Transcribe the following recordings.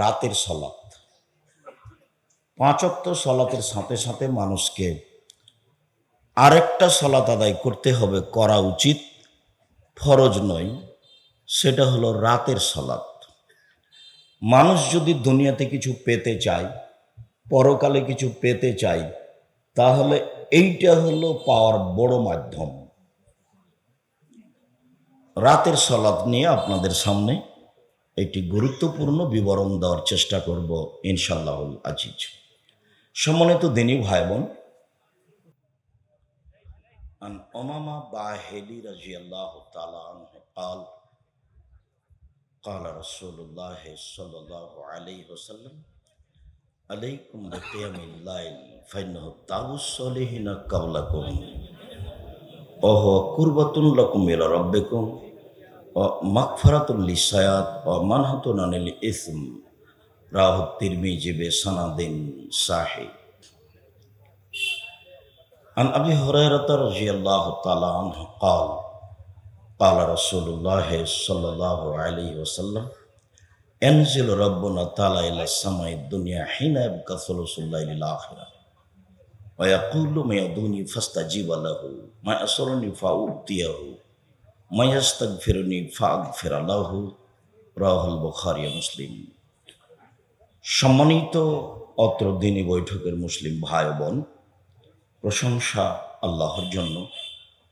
রাতের সলাত। পাঁচ ওয়াক্ত সলাতের সাথে সাথে মানুষকে আরেকটা সলাত আদায় করতে হবে, করা উচিত, ফরজ নয়। সেটা হলো রাতের সলাত। মানুষ যদি দুনিয়াতে কিছু পেতে চায়, পরকালে কিছু পেতে চায়, তাহলে এইটা হলো পাওয়ার বড় মাধ্যম। রাতের সলাত নিয়ে আপনাদের সামনে একটি গুরুত্বপূর্ণ বিবরণ দেওয়ার চেষ্টা করব ইনশাআল্লাহুল আজিজ। সম্মানিত দিনী ভাই বোন, আন উমামা বাহিলি রাদিয়াল্লাহু তাআলা আনহু قال قال رسول الله صلى الله عليه وسلم عليكم بقيام الليل فإنه دأب الصالحين قبلكم وهو قربة لكم إلى ربكم ومغفرة للسيئات ومنهة عن الإثم رواه الترمذي بسند صحيح. عن أبي هريرة رضي الله تعالى عنه قال قال رسول الله صلى الله عليه وسلم ينزل ربنا تعالى إلى السماء الدنيا حين يبقى ثلث الليل الآخر ويقول ما يدعوني فاستجيب له ما يسألني فأعطيه ما يستغفرني فأغفر له رواه البخاري ومسلم. সম্মানিত অত্র দিনী বৈঠকের মুসলিম ভাই বোন, প্রশংসা আল্লাহর জন্য,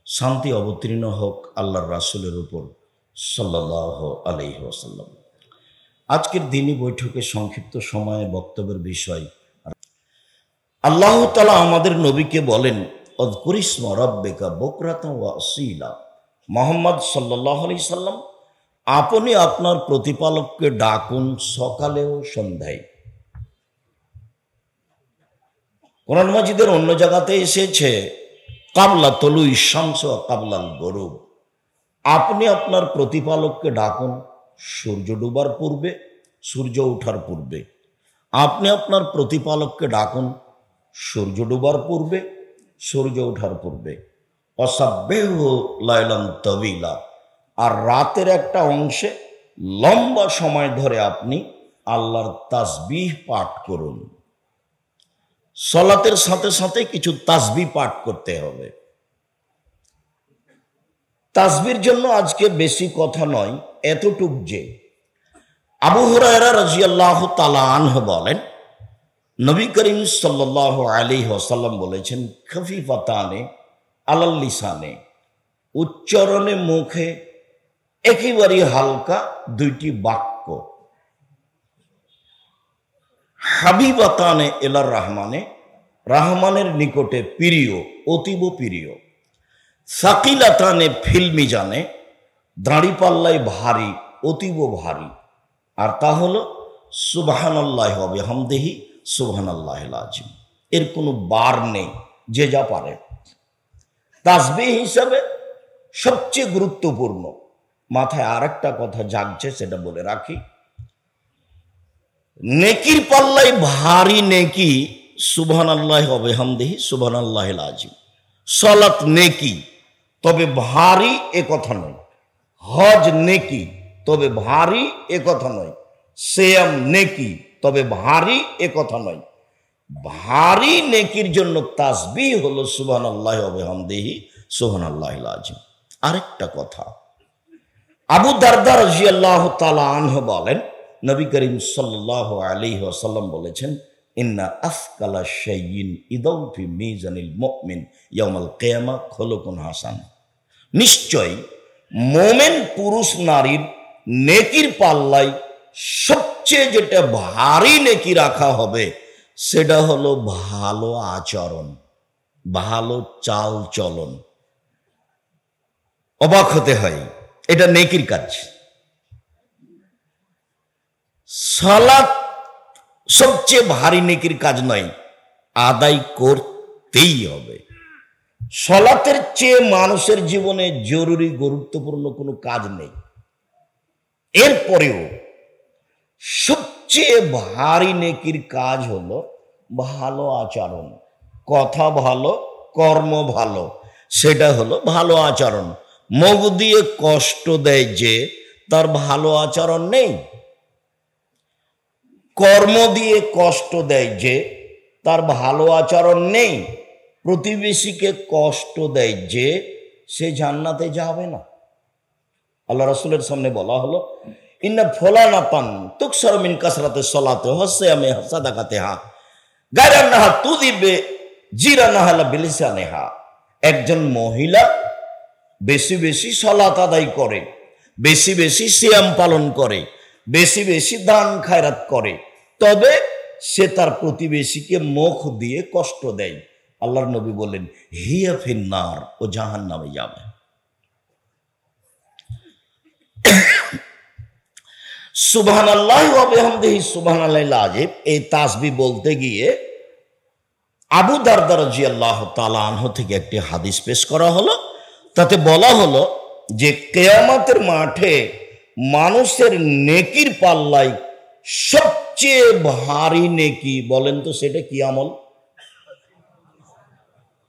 শান্তি অবতীর্ণ হোক আল্লাহর রাসূলের উপর সাল্লাল্লাহু আলাইহি ওয়াসাল্লাম। আজকের দিনী বৈঠকে সংক্ষিপ্ত সময়ে বক্তব্যের বিষয়, আল্লাহ তাআলা আমাদের নবীকে বলেন আযকুরিসমা রাব্বিকা বুকরাতান ওয়া আসীলা। মুহাম্মদ সাল্লাল্লাহু আলাইহি সাল্লাম, আপনি আপনার প্রতিপালককে ডাকুন সকালে ও সন্ধ্যায়। কোরআন মাজিদের অন্য জায়গাতে এসেছে কাবলা তলুই শামস ওয়া কাবলাল গরুব। আপনি আপনার প্রতিপালককে ডাকুন সূর্য ডুবার পূর্বে, সূর্য ওঠার পূর্বে। আপনি আপনার প্রতিপালককে ডাকুন সূর্য ডুবার পূর্বে, সূর্য ওঠার পূর্বে। ওয়াসাব্বিহু লাইলান তাওয়িলা, আর রাতের একটা অংশে লম্বা সময় ধরে আপনি আল্লাহর তাসবিহ পাঠ করুন। সলাতের সাথে সাথে কিছু তাসবিহ পাঠ করতে হবে। তাসবিহর জন্য আজকে বেশি কথা নয়, এতটুক যে আবু হুরায়রা রাদিয়াল্লাহু তাআলা আনহু বলেন, নবী করিম সাল্লাল্লাহু আলাইহি ওয়াসাল্লাম বলেছেন, খফিফাতানে আলাল লিসানে, উচ্চারণে মুখে একেবারে হালকা দুইটি বাক্য, হাবিবাতানে ইলার রহমানে, রহমানের নিকটে প্রিয়, অতীব প্রিয়। সাকিলাতানে ফিল মিজানে, দাঁড়িপাল্লায় ভারী, অতীব ভারী। আর তা হলো সুবহানাল্লাহি ওয়া বিহামদিহি সুবহানাল্লাহিল আযীম। এর কোনো বার নেই, যে যা পারে। তাসবিহ হিসাবে সবচেয়ে গুরুত্বপূর্ণ, মাথায় আরেকটা কথা জাগছে সেটা বলে রাখি, নেকির পাল্লায় ভারী নেকি সুবহানাল্লাহি ওয়া বিহামদিহি সুবহানাল্লাহিল আযীম। সালাত নেকি, তবে ভারী এ কথা নয়। হজ নেকি, তবে ভারী এ কথা নয়। সিয়াম নেকি, তবে ভারী এ কথা নয়। ভারী নেকির জন্য তাসবিহ হলো সুবহানাল্লাহি ওয়া বিহামদিহি সুবহানাল্লাহিল আযীম। আরেকটা কথা, আবু দারদা রাদিয়াল্লাহু তাআলা আনহু বলেন, নবী করিম সাল্লাল্লাহু আলাইহি ওয়াসাল্লাম বলেছেন, ইন্না আসকালা শাইইন ইদাউ ফি মিজানিল মুমিন ইয়াউমাল কিয়ামা খুলুকুন হাসান। নিশ্চয় মুমিন পুরুষ নারীর নেকির পাল্লায় সবচেয়ে যেটা ভারী নেকি রাখা হবে সেটা হলো ভালো আচরণ, ভালো চাল চলন। অবাক হতে হয়, এটা নেকির কাজ। সালাত সবচেয়ে ভারী নেকির কাজ নয়, আদায় করতেই হবে। সালাতের চেয়ে মানুষের জীবনে জরুরি গুরুত্বপূর্ণ কোনো কাজ নেই। এরপরেও সবচেয়ে ভারী নেকির কাজ হলো ভালো আচরণ। কথা ভালো, কর্ম ভালো, সেটা হলো ভালো আচরণ। মুখ দিয়ে কষ্ট দেয় যে তার ভালো আচরণ নেই। কর্ম দিয়ে কষ্ট দেয় যে তার ভালো আচরণ নেই, প্রতিবেশীকে কষ্ট দেয় যে সে জান্নাতে যাবে না। আল্লাহ রাসূলের সামনে বলা হলো, ইন্না ফুলানাতান তুকসার মিন কাসরাতে সলাতে হসিয়ামে সাদাকাতেহা গায়রান্নাহা তুদিবে জিরানাহা বিলিসানেহা। একজন মহিলা বেশি বেশি সালাত আদায় করে, বেশি বেশি সিয়াম পালন করে, বেশি বেশি দান খায়রাত করে, তবে সে তার প্রতিবেশীকে মুখ দিয়ে কষ্ট দেয়। আল্লাহর নবী বললেন, হিয়া ফিন্নার, ও জাহান্নামে যাবে। সুবহানাল্লাহি ওয়া বিহামদিহি সুবহানাল্লাহিল আযীম এই তাসবিহ বলতে গিয়ে আবু দারদা রাদিয়াল্লাহু তাআলা আনহু থেকে একটি হাদিস পেশ করা হলো। তাতে বলা হলো যে কিয়ামতের মাঠে মানুষের নেকির পাল্লায় সবচেয়ে ভারী নেকি, বলেন তো সেটা কি আমল?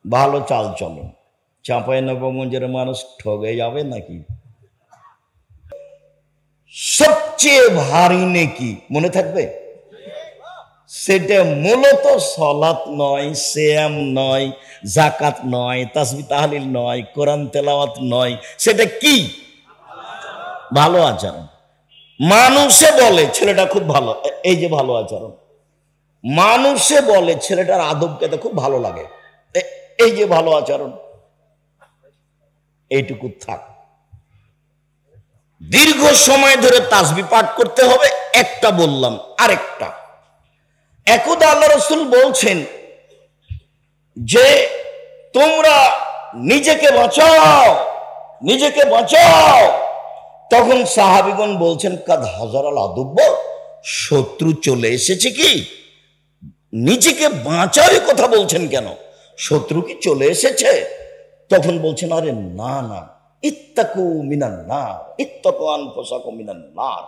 ভালো চাল চলন। চাঁপাইনবাবগঞ্জের মানুষ ঠগে যাবে নাকি? সবচেয়ে ভারী নেকি মনে থাকবে? সেটা মূলত সালাত নয়, সিয়াম নয়, যাকাত নয়, তাসবিহ তাহলিল নয়, কোরআন তেলাওয়াত নয়, সেটা কি? ভালো আচরণ। মানুষে বলে ছেলেটা খুব ভালো, এই যে ভালো আচরণ। মানুষে বলে ছেলেটার আদব খেতে খুব ভালো লাগে, এই যে ভালো আচরণ। এইটুকু থাক। দীর্ঘ সময় ধরে তাসবিহ পাঠ করতে হবে, একটা বললাম। আরেকটা, একদা আল্লাহ রাসূল বলছেন যে তোমরা নিজেকে বাঁচাও, নিজেকে বাঁচাও। তখন সাহাবীগণ বলছেন, কাদ হাজারাল আদুব্ব, শত্রু চলে এসেছে কি? নিজেকে বাঁচাও এ কথা বলছেন কেন? শত্রু কি চলে এসেছে? তখন বলছেন, আরে না না, ইত্তাকু মিনান নার, ইত্তাকু আনফুসাকুম মিনান নার,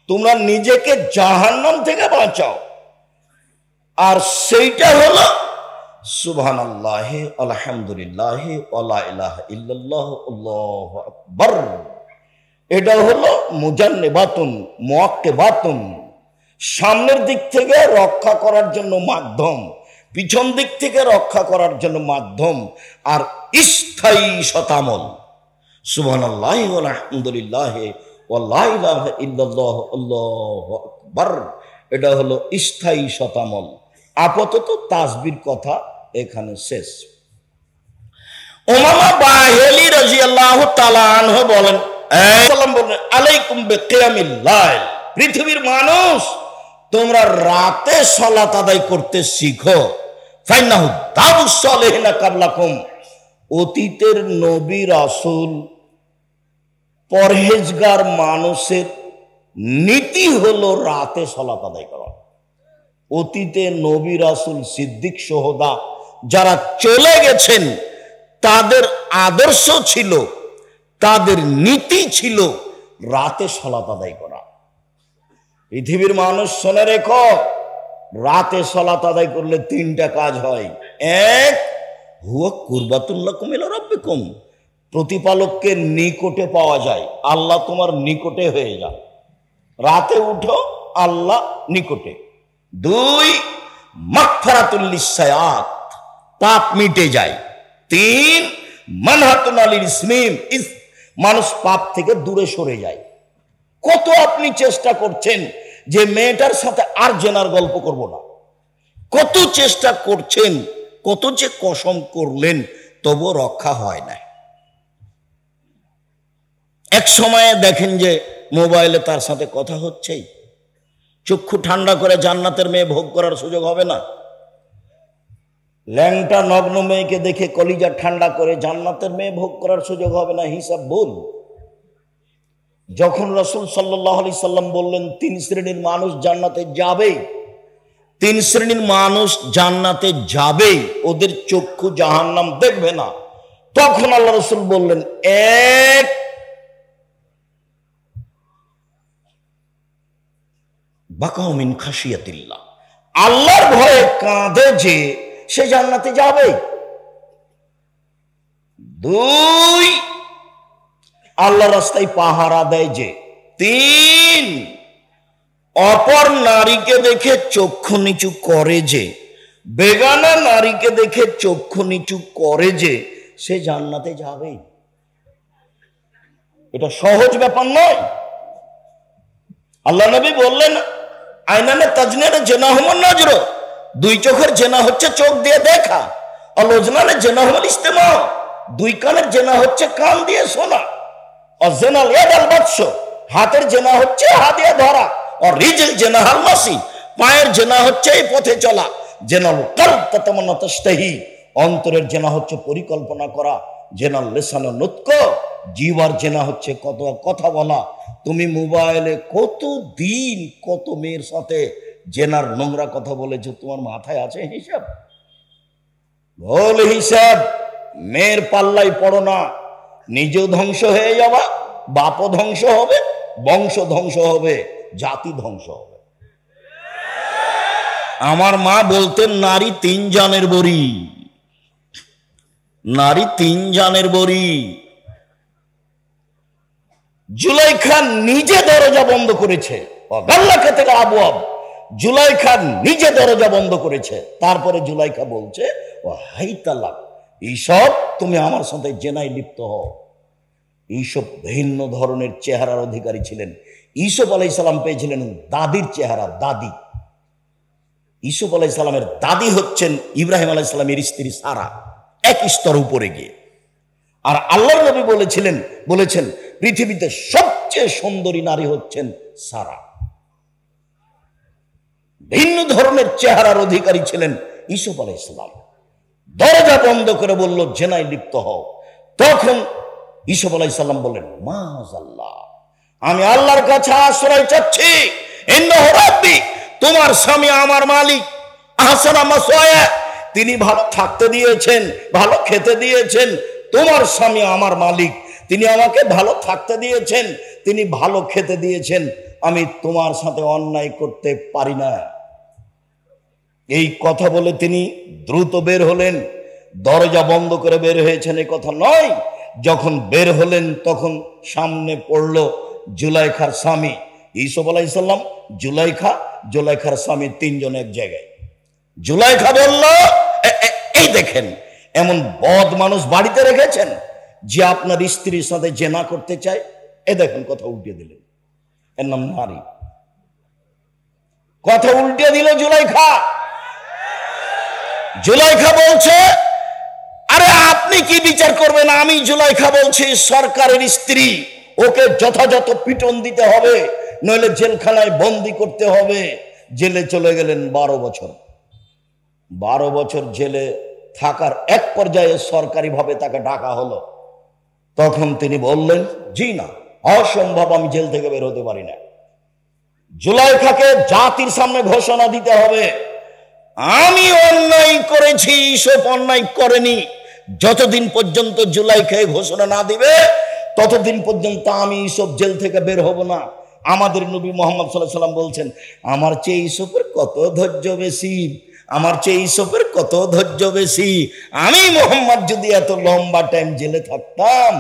তোমরা নিজেকে জাহান্নাম থেকে বাঁচাও। আর সেইটা হলো সুবহানাল্লাহি আলহামদুলিল্লাহি ওয়া লা ইলাহা ইল্লাল্লাহ আল্লাহু আকবার। এটা হলো মুজান্নিবাতুন মুআক্কিবাতুন, সামনের দিক থেকে রক্ষা করার জন্য মাধ্যম, পিছন দিক থেকে রক্ষা করার জন্য মাধ্যম, আর স্থায়ী শতামল। সুবহানাল্লাহি ওয়া আলহামদুলিল্লাহি ওয়া লা ইলাহা ইল্লাল্লাহ আল্লাহু আকবার, এটা হলো স্থায়ী শতামল। আপাতত তাসবির কথা এখানে শেষ। উমামা বাহিলি রাদিয়াল্লাহু তাআলা আনহু বলেন, আলাইকুম বিকিয়ামিল লাইল, পৃথিবীর মানুষ তোমরা রাতে সালাত আদায় করতে শিখো। ফাইন্নাহু দাবুস সালিহিনা কাবলাকুম, অতীতের নবী রাসূল পরহেজগার মানুষের নীতি হলো রাতে সালাত আদায় করা। অতীতে নবী রাসূল সিদ্দিক সোহদা যারা চলে গেছেন তাদের আদর্শ ছিল, তাদের নীতি ছিল রাতে সালাত আদায় করা। পৃথিবীর মানুষ শুনে রেখো, রাতে সালাত আদায় করলে তিনটা কাজ হয়। এক, হুয়া কুরবাতুল লাকুম ইলা রাব্বিকুম, প্রতিপালককে নিকটে পাওয়া যায়, আল্লাহ তোমার নিকটে হয়ে যায়। রাতে উঠো, আল্লাহ নিকটে। দুই, মাগফিরাতুল লিসায়াত, পাপ মিটে যায়। তিন, মানহাতুন আনিল ইসমিম, মানুষ পাপ থেকে দূরে সরে যায়। কত আপনি চেষ্টা করছেন যে মেয়েটার সাথে আর জেনার গল্প করব না, কত চেষ্টা করছেন, কত যে কসম করলেন, তবু রক্ষা হয় না। এক সময়ে দেখেন যে মোবাইলে তার সাথে কথা হচ্ছেই, চক্ষু ঠান্ডা করে জান্নাতের মেয়ে ভোগ করার সুযোগ হবে না। ল্যাংটা নগ্ন মেয়েকে দেখে কলিজা ঠান্ডা করে জান্নাতের মেয়ে ভোগ করার সুযোগ হবে না, হিসাব ভুল। যখন রাসূল সাল্লাল্লাহু আলাইহি সাল্লাম বললেন 3 শ্রেণীর মানুষ জান্নাতে যাবে, 3 শ্রেণীর মানুষ জান্নাতে যাবে, ওদের চক্ষু জাহান্নাম দেখবে না, তখন আল্লাহ রাসূল বললেন, এক, বাকাউ মিন খাশিয়াতিল্লাহ, আল্লাহর ভয়ে কাঁদে যে সে জান্নাতে যাবে। দুই, আল্লাহর রাস্তায় পাহারা দেয় যে। তিন, অপর নারীকে দেখে চক্ষু নিচু করে যে, বেগানা নারীকে দেখে চক্ষু নিচু করে যে, সে জান্নাতে যাবে। এটা সহজ ব্যাপার নয়। আল্লাহ নবী বললেন, আইনানে তাজনিয়ানে জেনা হুমুন নজর, দুই চোখের জেনা হচ্ছে চোখ দিয়ে দেখা। আর ওজনানে জেনা হুমুল ইস্তেমা, দুই কানের জেনা হচ্ছে কান দিয়ে শোনা। আর জেনাল ইয়াদাল বাতশ, হাতের জেনা হচ্ছে হাত দিয়ে ধরা। আর রিজিল জেনা হাল মাসি, পায়ের জেনা হচ্ছে এই পথে চলা। জেনাল কলব তাতামান্না তাশতাহি, অন্তরের জেনা হচ্ছে পরিকল্পনা করা। জেনাল লিসান নুতক, জিহ্বার জেনা হচ্ছে কত কথা বলা। তুমি মোবাইলে কত দিন কত মেয়ের সাথে জেনার নোংরা কথা বলেছো, তোমার মাথায় আছে হিসাব? ভুল হিসাব। মেয়ের পাল্লাই পড়ো না, নিজেও ধ্বংস হয়ে যাবা, বাপও ধ্বংস হবে, বংশ ধ্বংস হবে, জাতি ধ্বংস হবে। আমার মা বলতেন, নারী 3 জানের বড়ি, নারী 3 জানের বড়ি। জুলাইখা নিজে দরজা বন্ধ করেছে, জুলাইখা নিজে দরজা বন্ধ করেছে। তারপরে জুলাইখা বলছে, ও হাই তালাক, এইসব তুমি আমার সাথে জেনায় লিপ্ত হও। এইসব ভিন্ন ধরনের চেহারার অধিকারী ছিলেন। ইউসুফ আলাইহিস সালাম পেয়েছিলেন দাদির চেহারা, দাদি। ইউসুফ আলাইহিস সালামের দাদি হচ্ছেন ইব্রাহিম আলাইহিস সালামের স্ত্রী সারা, এক স্তর উপরে গিয়ে। আর আল্লাহর নবী বলেছেন পৃথিবীতে সবচেয়ে সুন্দরী নারী হচ্ছেন সারা। ভিন্ন ধরনের চেহারার অধিকারী ছিলেন ইউসুফ আলাইহিস সালাম। দরজা বন্ধ করে বলল, জেনায় লিপ্ত হও। তখন ইউসুফ আলাইহিস সালাম বললেন, মাআযাল্লাহ, আমি আল্লাহর কাছে আশ্রয় চাচ্ছি। ইন্নাহু রাব্বি, তোমার স্বামী আমার মালিক। আহসানা মাসওয়ায়া, তিনি ভালো থাকতে দিয়েছেন, ভালো খেতে দিয়েছেন। তোমার স্বামী আমার মালিক, তিনি আমাকে ভালো থাকতে দিয়েছেন, তিনি ভালো খেতে দিয়েছেন। আমি তোমার সাথে অন্যায় করতে পারি না। এই কথা বলে তিনি দ্রুত বের হলেন। দরজা বন্ধ করে বের হয়েছেন এ কথা নয়। যখন বের হলেন তখন সামনে পড়ল জুলাইখার স্বামী ইউসুফ আলাইহিস সালাম, জুলাইখার স্বামী, 3 জন এক জায়গায়। জুলাইখা বলল, এই দেখেন, এমন বদ মানুষ বাড়িতে রেখেছেন যে আপনার স্ত্রীর সাথে জেনা করতে চায়। এ দেখেন, কথা উল্টে দিলেন। এর নাম নারী। কথা উল্টে দিল জুলাইখা। জুলাইখা বলছে, আরে আপনি কি বিচার করবেন? আমি জুলাইখা বলছি সরকারের স্ত্রী, ওকে যথাযথ পিটন দিতে হবে, নইলে জেলখানায় বন্দি করতে হবে। জেলে চলে গেলেন 12 বছর। 12 বছর জেলে থাকার এক পর্যায়ে সরকারিভাবে তাকে ডাকা হলো। তখন তিনি বললেন, জি না, অসম্ভব, আমি জেল থেকে বের হতে পারি না। জুলাইখাকে জাতির সামনে ঘোষণা দিতে হবে, আমি অন্যায় করেছি, ইউসুফ অন্যায় করেনি। যতদিন পর্যন্ত জুলাইখা ঘোষণা না দিবে, ততদিন পর্যন্ত আমি ইউসুফ জেল থেকে বের হব না। আমাদের নবী মুহাম্মদ সাল্লাল্লাহু আলাইহি ওয়াসাল্লাম বলছেন, আমার চেয়ে ইউসুফের কত ধৈর্য বেশি, আমার চেয়ে ইউসুফের কত ধৈর্য বেশি। আমি মুহাম্মদ যদি এত লম্বা টাইম জেলে থাকতাম,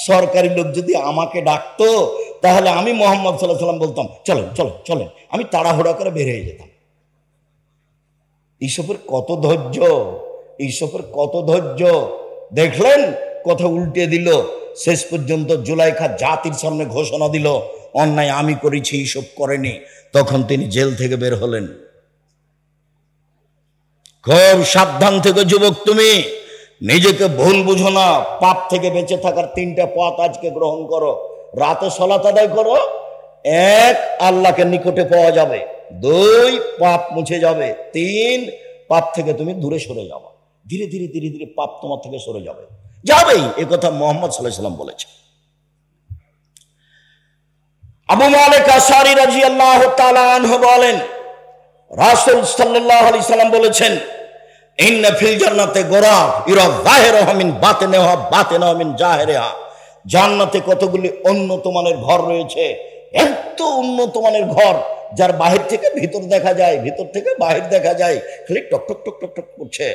সরকারি লোক যদি আমাকে ডাকতো, তাহলে আমি মুহাম্মদ সাল্লাল্লাহু আলাইহি ওয়াসাল্লাম বলতাম, চলেন চলেন চলেন, আমি তাড়াহুড়া করে বের হয়ে যেতাম। ইউসুফের কত ধৈর্য, ইউসুফের কত ধৈর্য। দেখলেন, কথা উল্টে দিল। শেষ পর্যন্ত জুলাইখা জাতির সামনে ঘোষণা দিল, অন্যায় আমি করেছি, ইউসুফ করেনি। তখন তিনি জেল থেকে বের হলেন। খুব সাবধান থেকে যুবক, তুমি নিজেকে ভুল বুঝো না। পাপ থেকে বেঁচে থাকার 3টা পথ আজকে গ্রহণ করো। রাতে সালাত আদায় করো, 1 আল্লাহকে নিকটে পাওয়া যাবে, 2 পাপ মুছে যাবে, 3 পাপ থেকে তুমি দূরে সরে যাবে। ধীরে ধীরে ধীরে ধীরে পাপ তোমার থেকে সরে যাবে, যাবেই। এ কথা মুহাম্মদ সাল্লাল্লাহু আলাইহি ওয়াসাল্লাম বলেছে। আবু মালিক আশআরী রাদিয়াল্লাহু তাআলা আনহু বলেন, রাসূল সাল্লাল্লাহু আলাইহি সাল্লাম বলেছেন, ইন্না ফিল জান্নাতে গোরাফ ইরা যাহিরুহা মিন বাতিনিহা বাতিনুহা মিন জাহিরিহা। জান্নাতে কতগুলি উন্নত মানের ঘর রয়েছে। এত উন্নত মানের ঘর, যার বাহির থেকে ভিতর দেখা যায়, ভিতর থেকে বাহির দেখা যায়, খালি টক টক টক টক টক করছে।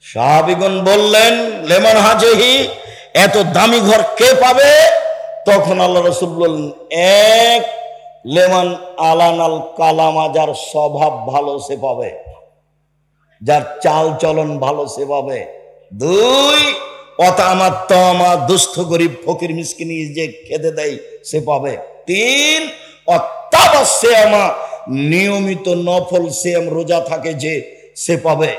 সাহাবীগণ বললেন, লেমান হাজিহি, এত দামি ঘর কে পাবে? তখন আল্লাহ রাসূল বললেন, 1 লেমান আলানাল কালামা, যার স্বভাব ভালো সে পাবে, যার চাল চলন ভালো সে পাবে। 2 অতামাত তমা, দুস্থ গরিব ফকির মিসকিন যে খেতে দেয় সে পাবে। 3 অত্যাবশ্যমা, নিয়মিত নফল সিয়াম রোজা থাকে যে সে পাবে।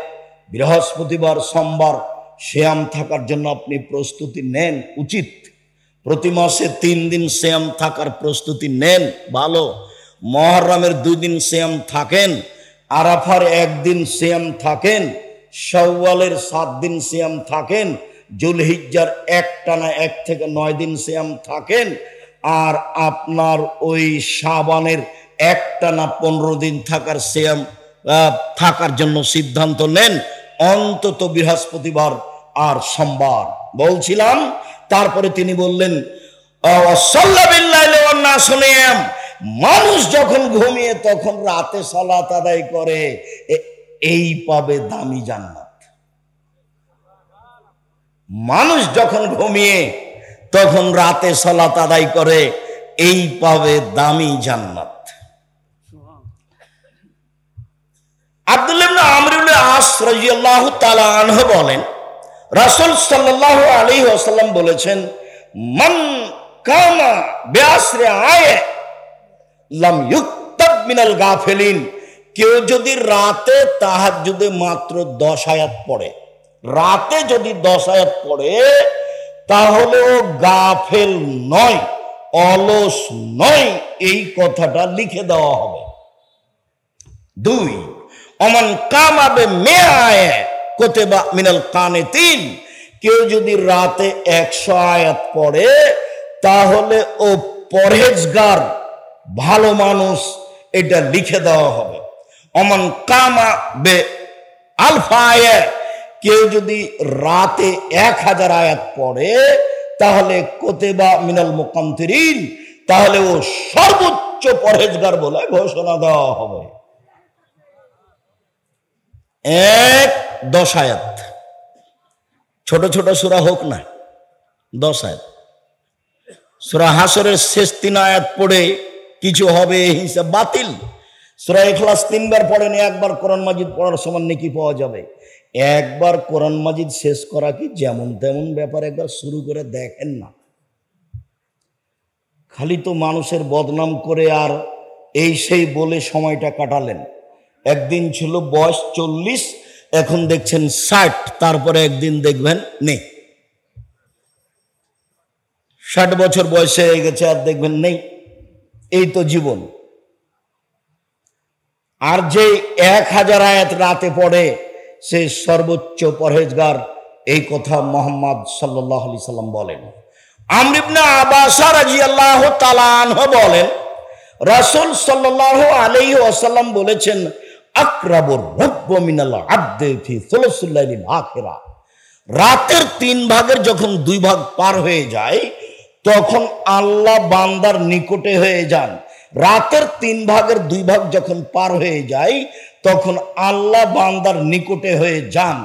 বৃহস্পতিবার সোমবার সিয়াম থাকার জন্য আপনি প্রস্তুতি নেন, উচিত। প্রতি মাসে 3 দিন সিয়াম থাকার প্রস্তুতি নেন, ভালো। মুহররমের 2 দিন সিয়াম থাকেন, আরাফার 1 দিন সিয়াম থাকেন, শাওয়ালের 7 দিন সিয়াম থাকেন, জুলহিজ্জার একটানা 1 থেকে 9 দিন সিয়াম থাকেন, আর আপনার ওই শাবানের একটানা 15 দিন থাকার সিয়াম থাকার জন্য সিদ্ধান্ত নেন, অন্তত বৃহস্পতিবার আর সোমবার। বলছিলাম, তারপরে তিনি বললেন মানুষ যখন ঘুমিয়ে তখন রাতে সালাত আদায় করে, এই পাবে দামি জান্নাত। মানুষ যখন ঘুমিয়ে তখন রাতে সালাত আদায় করে, এই পাবে দামি জান্নাত। আব্দুল্লাহ ইবনে আমর ইবনে আস রাদিয়াল্লাহু তাআলা আনহু বলেন, রাসূল সাল্লাল্লাহু আলাইহি ওয়াসাল্লাম বলেছেন, মান কামা বিআসরি আয়া লাম ইউক্তাব মিনাল গাফিলিন, কেউ যদি রাতে তাহাজ্জুদে মাত্র 10 আয়াত পড়ে, রাতে যদি 10 আয়াত পড়ে, তাহলে ও গাফেল নয়, অলস নয়, এই কথাটা লিখে দেওয়া হবে। 2 অমান কামাবে মেআয়া কুতিবা মিনাল কানিতিন, কেউ যদি রাতে 100 আয়াত পড়ে, তাহলে ও পরহেজগার, ভালো মানুষ, এটা লিখে দেওয়া হবে। অমান কামাবে আলফা আয়া, কেউ যদি রাতে 1000 আয়াত পড়ে, তাহলে কুতিবা মিনাল মুকান্তিরিন, তাহলে ও সর্বোচ্চ পরহেজগার বলে ঘোষণা দেওয়া হবে। 10 আয়াত, ছোট ছোট সূরা হোক না, 10 আয়াত। সূরা হাসরের শেষ 3 আয়াত পড়ে কিছু হবে এই হিসাব বাতিল। সূরা ইখলাস 3 বার পড়েন, 1 বার কোরআন মাজিদ পড়ার সমান নেকি পাওয়া যাবে। 1 বার কোরআন মাজিদ শেষ করা কি যেমন তেমন ব্যাপার, একবার শুরু করে দেখেন না। খালি তো মানুষের বদনাম করে আর এই সেই বলে সময়টা কাটালেন। একদিন ছিল বয়স 40, এখন দেখছেন 60, তারপরে একদিন দেখবেন নেই। 60 বছর বয়সে হয়ে গেছে আর দেখবেন নেই। এই তো জীবন। আর যে 1000 আয়াত রাতে পড়ে সে সর্বোচ্চ পরহেজগার, এই কথা মুহাম্মদ সাল্লাল্লাহু আলাইহি সাল্লাম বলেন। আমর ইবনে আবাস রাদিয়াল্লাহু তাআলা আনহু বলেন, রাসূল সাল্লাল্লাহু আলাইহি ওয়াসাল্লাম বলেছেন, আকরাবুর রাব্ব মিনাল আবদি ফি সুলুসিল লাইলিল আখিরা, রাতের 3 ভাগের যখন 2 ভাগ পার হয়ে যায়, তখন আল্লাহ বান্দার নিকটে হয়ে যান। রাতের 3 ভাগের 2 ভাগ যখন পার হয়ে যায়, তখন আল্লাহ বান্দার নিকটে হয়ে যান।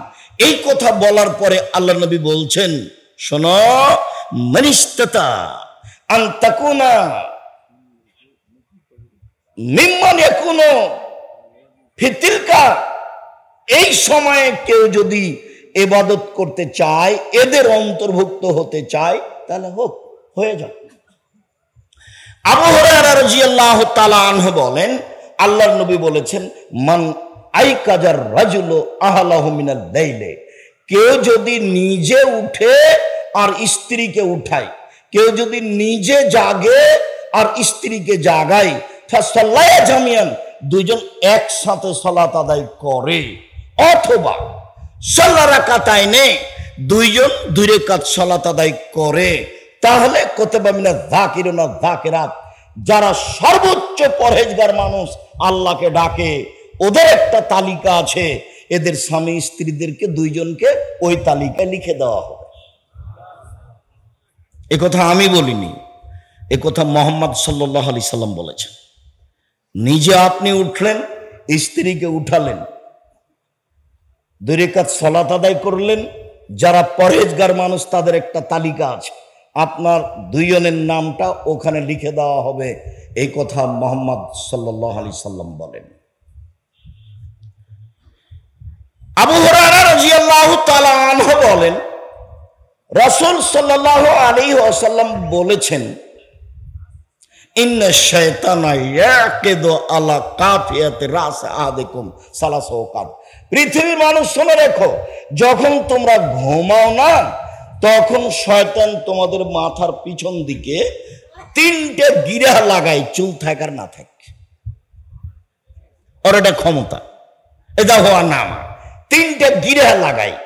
এই কথা বলার পরে আল্লাহ নবী বলছেন, শোনো, মানিস্তাতা আন তাকুনা মিম্মান ইয়াকুনু ফিতিলকা, এই সময়ে কেউ যদি ইবাদত করতে চায়, এদের অন্তর্ভুক্ত হতে চায়, তাহলে হোক, হয়ে যাক। আবু হুরায়রা রাদিয়াল্লাহু তাআলা আনহু বলেন, আল্লাহর নবী বলেছেন, মান আইকাজার রাজুলু আহলাহু মিনাল লাইলি, কেউ যদি নিজে উঠে আর স্ত্রীকে উঠায়, কেউ যদি নিজে জাগে আর স্ত্রীকে জাগায়, ফাসাল্লায়া জামিয়ান, দুইজন একসাথে সালাত আদায় করে, অথবা সাল্লা রাকাতাইনে, দুইজন 2 রাকাত সালাত আদায় করে, তাহলে কুতিবা মিনাজ যাকিরিনা যাকিরাত, যারা সর্বোচ্চ পরহেজগার মানুষ, আল্লাহকে ডাকে, ওদের একটা তালিকা আছে, এদের স্বামী স্ত্রীদেরকে 2 জনকে ওই তালিকায় লিখে দেওয়া হবে। এ কথা আমি বলিনি, এ কথা মুহাম্মদ সাল্লাল্লাহু আলাইহি সাল্লাম বলেছেন। নিজে আপনি উঠলেন, স্ত্রীকে উঠালেন, 2 রাকাত সালাত আদায় করলেন, যারা পরহেজগার মানুষ তাদের একটা তালিকা আছে, আপনার 2 জনের নামটা ওখানে লিখে দেওয়া হবে। এই কথা মুহাম্মদ সাল্লাল্লাহু আলাইহি সাল্লাম বলেন। আবু হুরায়রা রাদিয়াল্লাহু তাআলা আনহু বলেন, রাসূল সাল্লাল্লাহু আলাইহি ওয়াসাল্লাম বলেছেন, ইন্না শাইতানা ইয়াকিদু আলা কাফিয়াতি রাস আহাদিকুম সালাসা ওয়াকাত। পৃথিবীর মানুষ শুনে রেখো, যখন তোমরা ঘুমাও না, তখন শয়তান তোমাদের মাথার পিছন দিকে 3টে গিরা লাগায়, চুল থাকার না থাকে, ওর এটা ক্ষমতা, এটা হওয়া নাম। 3টে গিরা লাগায়।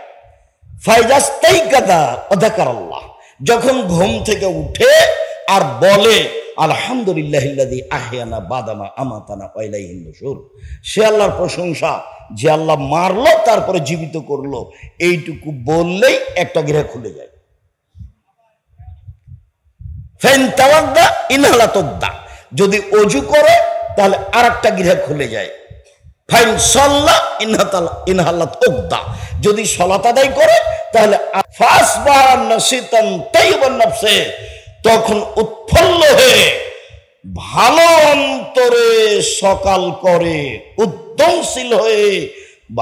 ফাইজাস্তাইকাদা ওয়াযাকারাল্লাহ, যখন ঘুম থেকে উঠে আর বলে আলহামদুলিল্লাহিল্লাযী আহইয়ানা বাদামা আমাতানা ওয়া ইলাইহিন নুশুর, সে আল্লাহর প্রশংসা যে আল্লাহ মারলো তারপরে জীবিত করলো, এইটুকু বললেই একটা গিরা খুলে যায়। ফাইন তাওয়াদ্দা ইনহালা তুদ্দা, যদি ওযু করে তাহলে আরেকটা গিরা খুলে যায়। ফাইন সাল্লা ইনহালা তুদ্দা, যদি সালাত আদায় করে তাহলে ফাসবাহা নাশিতান তাইয়িবান নাফসে, তখন উৎফুল্ল হয়ে ভালো অন্তরে সকাল করে, উদ্যমশীল হয়ে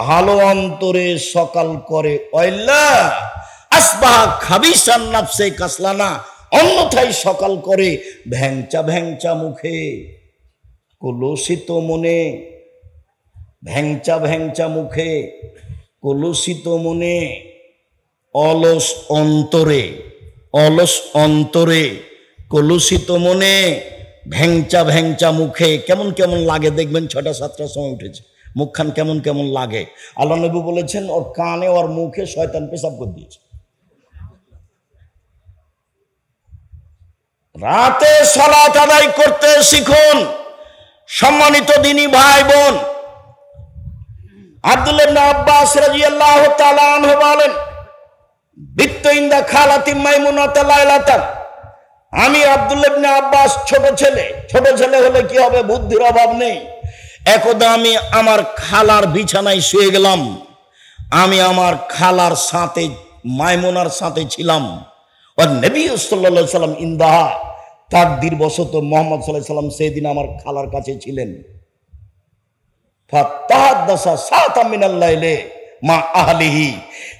ভালো অন্তরে সকাল করে। ওয়াইল্লা আসবাহা খাবিসান নাফসে কাসলানা, অন্যথায় সকাল করে ভ্যাংচা ভ্যাংচা মুখে, কলুষিত মনে, ভ্যাংচা ভ্যাংচা মুখে, কলুষিত মনে, অলস অন্তরে, অলস অন্তরে, কলুষিত মনে, ভ্যাংচা ভ্যাংচা মুখে। কেমন কেমন লাগে দেখবেন, 6টা-7টার সময় উঠেছে, মুখখান কেমন কেমন লাগে। আল্লাহ নবী বলেছেন ওর কানে ওর মুখে শয়তান পেশাব করে দিয়েছে। রাতে সালাত আদায় করতে শিখুন। সম্মানিত দিনী ভাই বোন, আব্দুল্লাহ ইবনে আব্বাস রাদিয়াল্লাহু তাআলা আনহু বলেন, বিত্তু ইনদা খালাতি মাইমুনাতা লাইলাতান, আমি আব্দুল্লাহ ইবনে আব্বাস ছোট ছেলে হলে কি হবে, বুদ্ধির অভাব নেই। একদা আমি আমার খালার বিছানায় শুয়ে গেলাম, আমি আমার খালার সাথে মাইমুনার সাথে ছিলাম। আর নবী সাল্লাল্লাহু আলাইহি সাল্লাম ইনদাহা, তাকদীর বশত মুহাম্মদ সাল্লাল্লাহু আলাইহি সাল্লাম সেদিন আমার খালার কাছে ছিলেন। ফাতাহাদ্দাসা সাআতাম মিনাল লাইলি মা আহলিহি,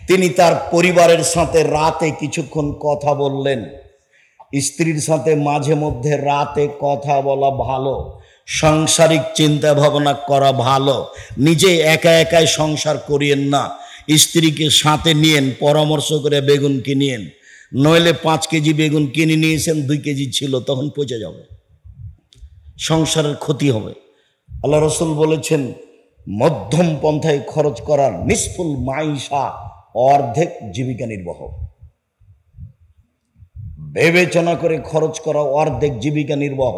তিনি তার পরিবারের সাথে রাতে কিছুক্ষণ কথা বললেন। স্ত্রীর সাথে মাঝে মধ্যে রাতে কথা বলা ভালো, সাংসারিক চিন্তা ভাবনা করা ভালো। নিজে একা একাই সংসার করিয়েন না, স্ত্রীকে সাথে নিয়েন, পরামর্শ করে বেগুন কিনিয়েন। নইলে 5 কেজি বেগুন কিনে নিয়েছেন, 2 কেজি ছিল, তখন পচে যাবে, সংসারের ক্ষতি হবে। আল্লাহ রাসূল বলেছেন, মধ্যম পন্থায় খরচ করার নিসফুল মাইশা, অর্ধেক জীবিকা নির্বাহ। বিবেচনা করে খরচ করা অর্ধেক জীবিকা নির্বাহ।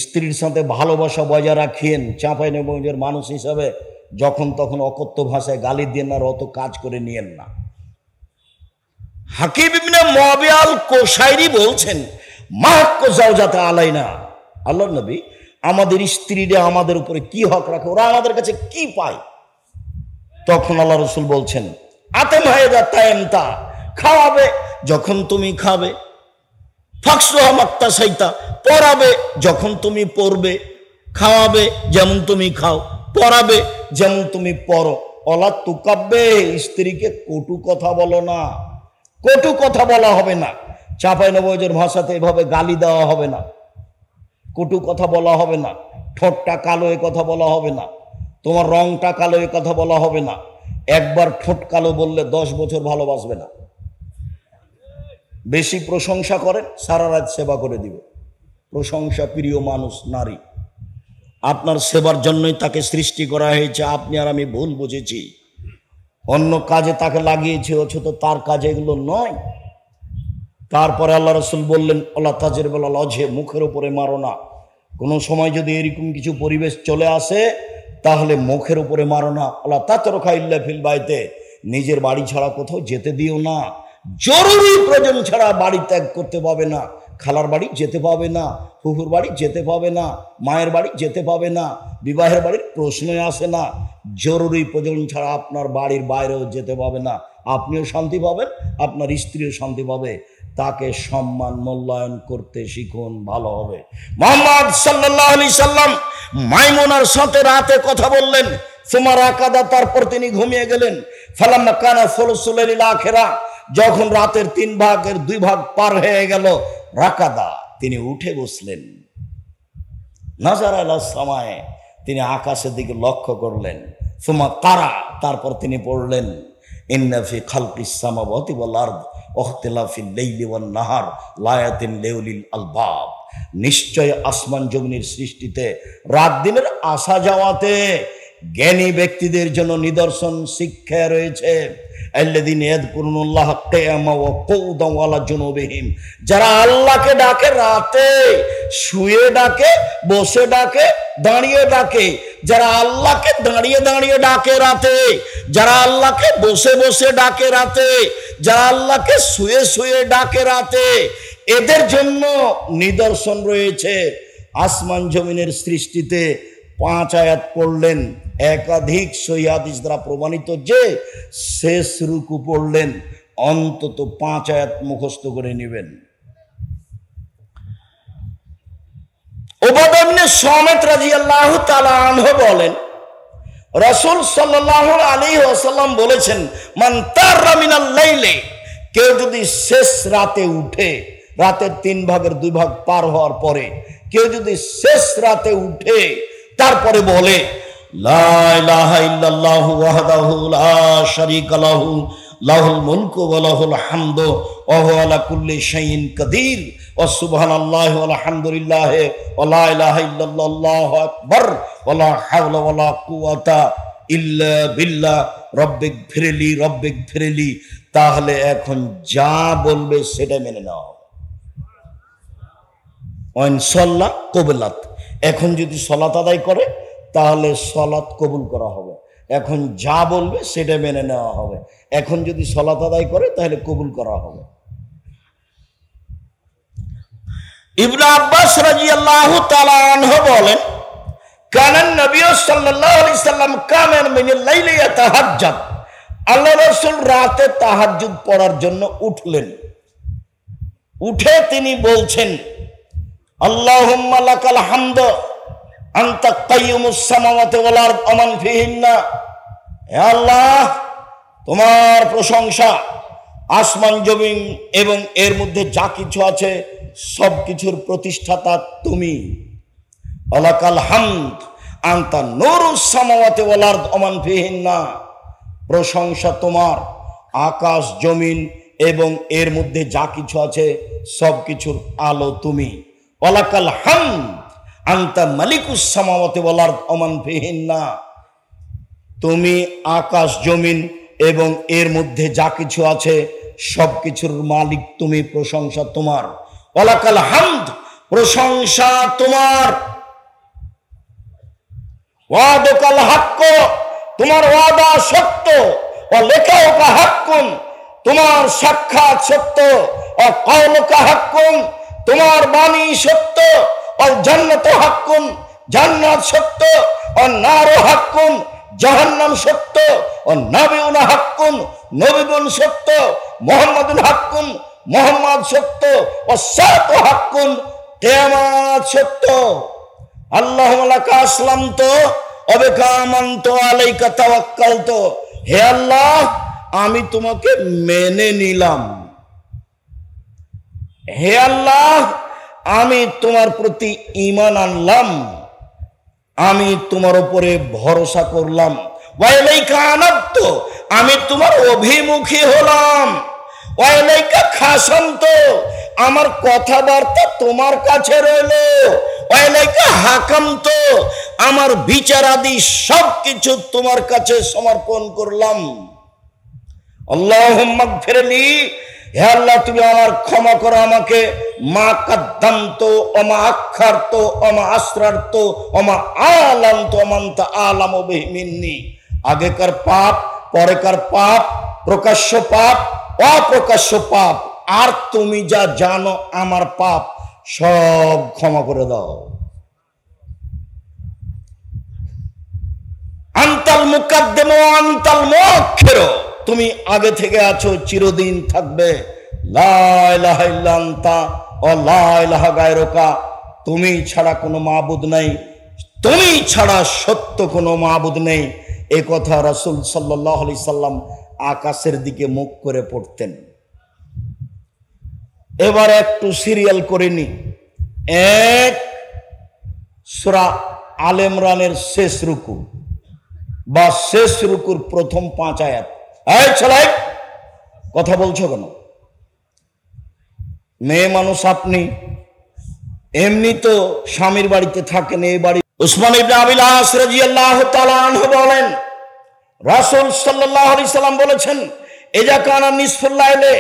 স্ত্রীর সাথে ভালোবাসা বজায় রাখিয়েন। চাঁপাইনবাবগঞ্জের মানুষ হিসাবে যখন তখন অকথ্য ভাষায় গালি দিয়ে না, অত কাজ করে নিয়েন না। হাকিম ইবনে মুআবিয়াল কোশাইরি বলছেন, মাহাক্কু জাওজাতা আলাইনা, আল্লাহর নবী আমাদের স্ত্রীরা আমাদের উপরে কি হক রাখে, ওরা আমাদের কাছে কি পায়? তখন আল্লাহ রাসূল বলছেন, আতেম হায়দা তাইমতা, খাওয়াবে যখন তুমি খাবে, ফাকসুহা মাক্তাসাইতা, পরাবে যখন তুমি পরবে, খাওয়াবে যেমন তুমি খাও, পরাবে যেমন তুমি পরো। অলা তুকাব্বে, স্ত্রীকে কটু কথা বলো না, কটু কথা বলা হবে না। চাঁপাইনবাবগঞ্জের ভাষাতে এভাবে গালি দেওয়া হবে না, কটু কথা বলা হবে না, ঠোঁটটা কালো এ কথা বলা হবে না, তোমার রংটা কালো এ কথা বলা হবে না। একবার ঠোঁট কালো বললে 10 বছর ভালোবাসবে না। বেশি প্রশংসা করেন, সারা রাত সেবা করে দিবে। প্রশংসা প্রিয় মানুষ নারী, আপনার সেবার জন্যই তাকে সৃষ্টি করা হয়েছে। আপনি আর আমি ভুল বুঝেছি, অন্য কাজে তাকে লাগিয়েছে, অথচ তার কাজে এগুলো নয়। তারপরে আল্লাহ রাসূল বললেন, আল্লাহ তাজের বেলা লজে, মুখের উপরে মারো না। কোনো সময় যদি এরকম কিছু পরিবেশ চলে আসে তাহলে মুখের উপরে মারো না। আল্লাহ তাতরুকা ইল্লা ফিল বাইতে, নিজের বাড়ি ছাড়া কোথাও যেতে দিও না। জরুরি প্রয়োজন ছাড়া বাড়ি ত্যাগ করতে পাবে না। খালার বাড়ি যেতে পাবে না, ফুফুর বাড়ি যেতে পাবে না, মায়ের বাড়ি যেতে পাবে না, বিবাহের বাড়ির প্রশ্নই আসে না। জরুরি প্রয়োজন ছাড়া আপনার বাড়ির বাইরেও যেতে পাবে না। আপনিও শান্তি পাবেন, আপনার স্ত্রীও শান্তি পাবে। তাকে সম্মান মূল্যায়ন করতে শিখুন, ভালো হবে। মুহাম্মদ সাল্লাল্লাহু আলাইহি সাল্লাম মাইমুনার সাথে রাতে কথা বললেন, সুমা রাকাদা, তারপর তিনি ঘুমিয়ে গেলেন। ফালাম্মা কানা সুলুসুল লাইলিল আখিরা, যখন রাতের 3 ভাগের 2 ভাগ পার হয়ে গেল, রাকাদা, তিনি উঠে বসলেন। নাজার আলা সামায়ে, তিনি আকাশের দিকে লক্ষ্য করলেন। সুমা কারা, তারপর তিনি পড়লেন, ইন্না ফি খালকিস সামাওয়াতি ওয়াল আরদ ওয়াখতিলাফিল লাইলি ওয়ান নাহার লায়াতিন লিউলিল আলবাব, নিশ্চয় আসমান জমিনের সৃষ্টিতে, রাত দিনের আসা যাওয়াতে জ্ঞানী ব্যক্তিদের জন্য নিদর্শন, শিক্ষা রয়েছে। আল্লাযীনা ইয়াযকুরুনাল্লাহা কিয়ামান ওয়া কুউদান ওয়া আলা জুনুবিহিম, যারা আল্লাহকে ডাকে রাতে, শুয়ে ডাকে, বসে ডাকে, দাঁড়িয়ে ডাকে। যারা আল্লাহকে দাঁড়িয়ে দাঁড়িয়ে ডাকে রাতে, যারা আল্লাহকে বসে বসে ডাকে রাতে, যারা আল্লাহকে শুয়ে শুয়ে ডাকে রাতে, এদের জন্য নিদর্শন রয়েছে। আসমান জমিনের সৃষ্টিতে 5 আয়াত পড়লেন, একাধিক সহিহ হাদিস দ্বারা প্রমাণিত যে শেষ রুকু পড়লেন, অন্তত 5 আয়াত মুখস্থ করে নেবেন। উবাদা ইবনে সামিত রাদিয়াল্লাহু তাআলা আনহু বলেন, রাসূল সাল্লাল্লাহু আলাইহি ওয়াসাল্লাম বলেছেন, মান তারা মিনাল লাইলি, কেউ যদি শেষ রাতে উঠে, রাতের 3 ভাগের 2 ভাগ পার হওয়ার পরে কেউ যদি শেষ রাতে উঠে তারপরে বলে, লা ইলাহা ইল্লাল্লাহু ওয়াহদাহু লা শারীকা লাহু লাহুল মুলকু ওয়া লাহুল হামদু ওয়া হুয়া আলা কুল্লি শাইইন কাদির ওয়া সুবহানাল্লাহি ওয়া আলহামদুলিল্লাহি ওয়া লা ইলাহা ইল্লাল্লাহু আল্লাহু আকবার ওয়া লা হাওলা ওয়া লা কুওয়াতা ইল্লা বিল্লাহ রব্বিক ফিরলি, তাহলে এখন যা বলবে সেটা মেনে নাও। ওয়ান সাল্লা কবুলাত, এখন যদি সালাত আদায় করে তাহলে সালাত কবুল করা হবে। এখন যা বলবে সেটা মেনে নেওয়া হবে। এখন যদি সালাত আদায় করে তাহলে কবুল করা হবে। ইবনে আব্বাস রাদিয়াল্লাহু তাআলা আনহু বলেন, কানান নবী সাল্লাল্লাহু আলাইহি সাল্লাম কামান মিনাল লাইলি ইয়াতাহাজ্জাদ, আল্লাহ রাসূল রাতে তাহাজ্জুদ পড়ার জন্য উঠলেন। উঠে তিনি বলছেন, আল্লাহুম্মা লাকাল হামদ আনতা কাইয়ুমুস সামাওয়াতি ওয়াল আরদ ওয়া মান ফিহিন্না, হে আল্লাহ, তোমার প্রশংসা, আসমান জমিন এবং এর মধ্যে যা কিছু আছে সব কিছুর প্রতিষ্ঠাতা তুমি। আলাকাল হামদ আনতা নূরুস সামাওয়াতি ওয়াল আরদ ওয়া মান ফিহিন্না, প্রশংসা তোমার, আকাশ জমিন এবং এর মধ্যে যা কিছু আছে সব কিছুর আলো তুমি। ওয়ালাকাল হামদ আনতা মালিকুস সামাওয়াতি ওয়াল আরদ ওয়া মান ফিহিন্না, তুমি আকাশ জমিন এবং এর মধ্যে যা কিছু আছে সব কিছুর মালিক তুমি, প্রশংসা তোমার। ওয়ালাকাল হামদ, প্রশংসা তোমার। ওয়াদাকাল হক, তোমার ওয়াদা সত্য। ওয়া লিকাউকা হাক্কুন, তোমার সাক্ষাৎ সত্য। ওয়া কাউলুকা হাক্কুন, তোমার বাণী সত্য। ওয়াল জান্নাতু হাক্কুন, জান্নাত সত্য। ওয়ান নারু হাক্কুন, জাহান্নাম সত্য। ওয়ান নাবিয়ুনা হাক্কুন, নবীগণ সত্য। মুহাম্মাদুন হাক্কুন, মুহাম্মদ সত্য। ওয়াস সাআতু হাক্কুন, কিয়ামত সত্য। আল্লাহুম্মা লাকা আসলামতু ওয়া বিকা আমানতু আলাইকা তাওয়াক্কালতু, হে আল্লাহ, আমি তোমাকে মেনে নিলাম। হে আল্লাহ, আমি তোমার প্রতি ঈমান আনলাম, আমি তোমার উপরে ভরসা করলাম। ওয়া ইলাইকা আনাবতু, আমি তোমার অভিমুখী হলাম। ওয়া ইলাইকা খাসামতু, আমার কথাবার্তা তোমার কাছে রইল। ওয়া ইলাইকা হাকামতু, আমার বিচারাদি সবকিছু তোমার কাছে সমর্পণ করলাম। আল্লাহুম্মা গফিরলি, হে আল্লাহ, তুমি আমার ক্ষমা করো আমাকে। মা কাদ্দামতু ওয়া মা আখারতু ওয়া মা আসরারতু ওয়া মা আলানতু ওয়া আনতা আলামু বিহি মিন্নি, আগেকার পাপ, পরেকার পাপ, প্রকাশ্য পাপ, অপ্রকাশ্য পাপ, আর তুমি যা জানো আমার পাপ সব ক্ষমা করে দাও। আনতাল মুকাদ্দিম ওয়া আনতাল মুআখির, তুমি আগে থেকে আছো, চিরদিন থাকবে। লা ইলাহা ইল্লা আনতা ওয়া লা ইলাহা গায়রুকা, তুমি ছাড়া কোনো মাবুদ নাই, তুমি ছাড়া সত্য কোনো মাবুদ নেই। এ কথা রাসূল সাল্লাল্লাহু আলাইহি সাল্লাম আকাশের দিকে মুখ করে পড়তেন। এবার একটু সিরিয়াল করে নি। এক, সূরা আলে ইমরানের শেষ রুকু বা শেষ রুকুর প্রথম 5 আয়াত। এই ছেলে, কথা বলছো কেন? মেয়ে মানুষ আপনি, এমনি তো স্বামীর বাড়িতে থাকেন, এই বাড়ি। উসমান ইবনে আবিল আস রাদিয়াল্লাহু তাআলা আনহু বলেন, রাসূল সাল্লাল্লাহু আলাইহি সাল্লাম বলেছেন, ইজা কানা নিসফুল লাইলে,